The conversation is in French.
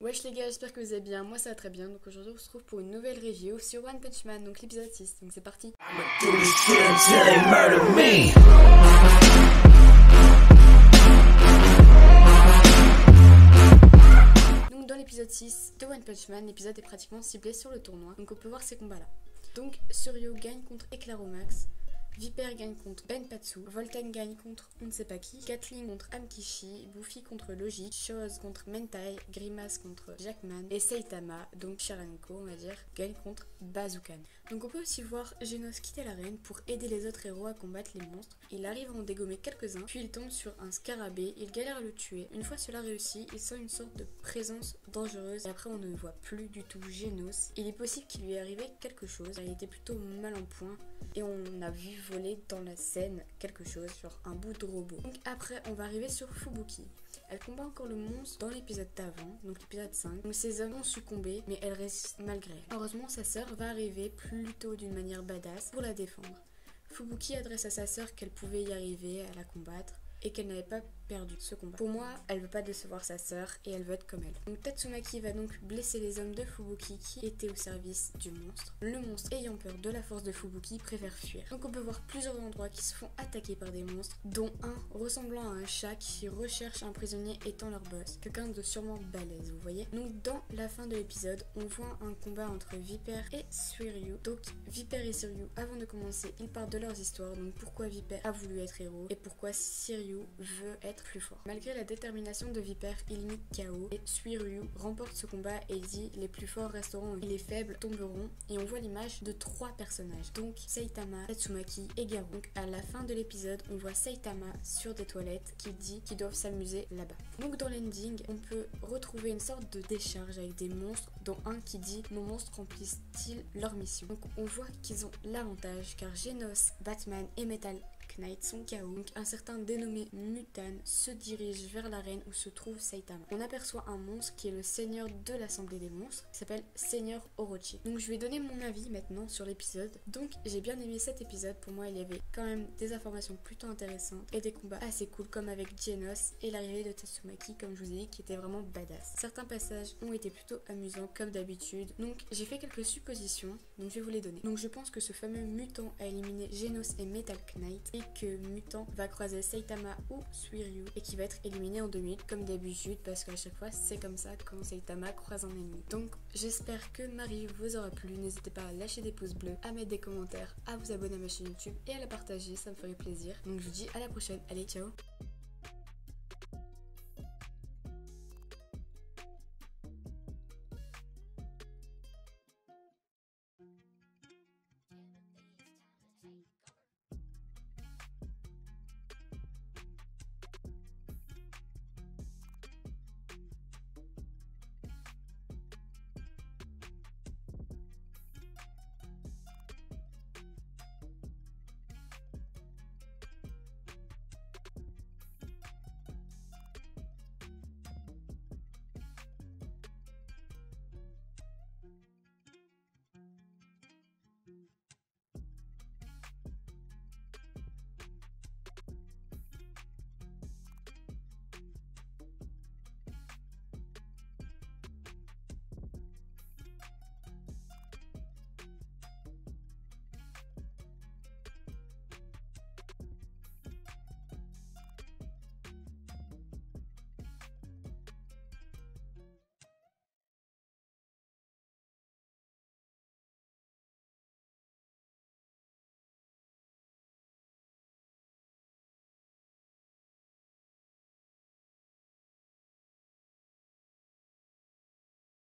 Wesh les gars, j'espère que vous allez bien, moi ça va très bien. Donc aujourd'hui on se retrouve pour une nouvelle review sur One Punch Man, donc l'épisode 6, donc c'est parti. Donc dans l'épisode 6 de One Punch Man, l'épisode est pratiquement ciblé sur le tournoi, donc on peut voir ces combats là. Donc Suryo gagne contre Eclaromax, Viper gagne contre Benpatsu, Volten gagne contre on ne sait pas qui, Gatling contre Amkishi, Buffy contre Logic, Shoz contre Mentai, Grimace contre Jackman et Saitama, donc Sharanko on va dire, gagne contre Bazookan. Donc on peut aussi voir Genos quitter l'arène pour aider les autres héros à combattre les monstres. Il arrive à en dégommer quelques-uns, puis il tombe sur un scarabée, il galère à le tuer. Une fois cela réussi, il sent une sorte de présence dangereuse et après on ne voit plus du tout Genos. Il est possible qu'il lui est arrivé quelque chose, il était plutôt mal en point et on a vu voler dans la scène quelque chose, genre un bout de robot. Donc après on va arriver sur Fubuki. Elle combat encore le monstre dans l'épisode d'avant, donc l'épisode 5. Donc ces hommes ont succombé, mais elle résiste malgré elle. Heureusement, sa sœur va arriver plutôt d'une manière badass pour la défendre. Fubuki adresse à sa sœur qu'elle pouvait y arriver à la combattre et qu'elle n'avait pas perdu ce combat. Pour moi, elle veut pas décevoir sa sœur et elle veut être comme elle. Donc Tatsumaki va donc blesser les hommes de Fubuki qui étaient au service du monstre. Le monstre, ayant peur de la force de Fubuki, préfère fuir. Donc on peut voir plusieurs endroits qui se font attaquer par des monstres, dont un ressemblant à un chat qui recherche un prisonnier étant leur boss. Quelqu'un de sûrement balèze, vous voyez. Donc dans la fin de l'épisode, on voit un combat entre Viper et Suiryu. Donc Viper et Suiryu, avant de commencer, ils parlent de leurs histoires. Donc pourquoi Viper a voulu être héros et pourquoi Suiryu veut être plus fort. Malgré la détermination de Viper, il mit KO et Suiryu remporte ce combat et dit les plus forts resteront et les faibles tomberont, et on voit l'image de 3 personnages, donc Saitama, Tatsumaki et Garou. Donc à la fin de l'épisode, on voit Saitama sur des toilettes qui dit qu'ils doivent s'amuser là-bas. Donc dans l'ending, on peut retrouver une sorte de décharge avec des monstres, dont un qui dit nos monstres remplissent-ils leur mission. Donc on voit qu'ils ont l'avantage car Genos, Batman et Metal Knight sont KO. Donc un certain dénommé Mutan se dirige vers l'arène où se trouve Saitama. On aperçoit un monstre qui est le seigneur de l'assemblée des monstres, qui s'appelle Seigneur Orochi. Donc je vais donner mon avis maintenant sur l'épisode. Donc j'ai bien aimé cet épisode, pour moi il y avait quand même des informations plutôt intéressantes et des combats assez cool comme avec Genos et l'arrivée de Tatsumaki comme je vous ai dit qui était vraiment badass. Certains passages ont été plutôt amusants comme d'habitude. Donc j'ai fait quelques suppositions, donc je vais vous les donner. Donc je pense que ce fameux mutant a éliminé Genos et Metal Knight et que Mutant va croiser Saitama ou Suiryu et qui va être éliminé en 2 minutes comme d'habitude parce qu'à chaque fois c'est comme ça quand Saitama croise un ennemi. Donc j'espère que ma review vous aura plu, n'hésitez pas à lâcher des pouces bleus, à mettre des commentaires, à vous abonner à ma chaîne YouTube et à la partager, ça me ferait plaisir. Donc je vous dis à la prochaine, allez ciao.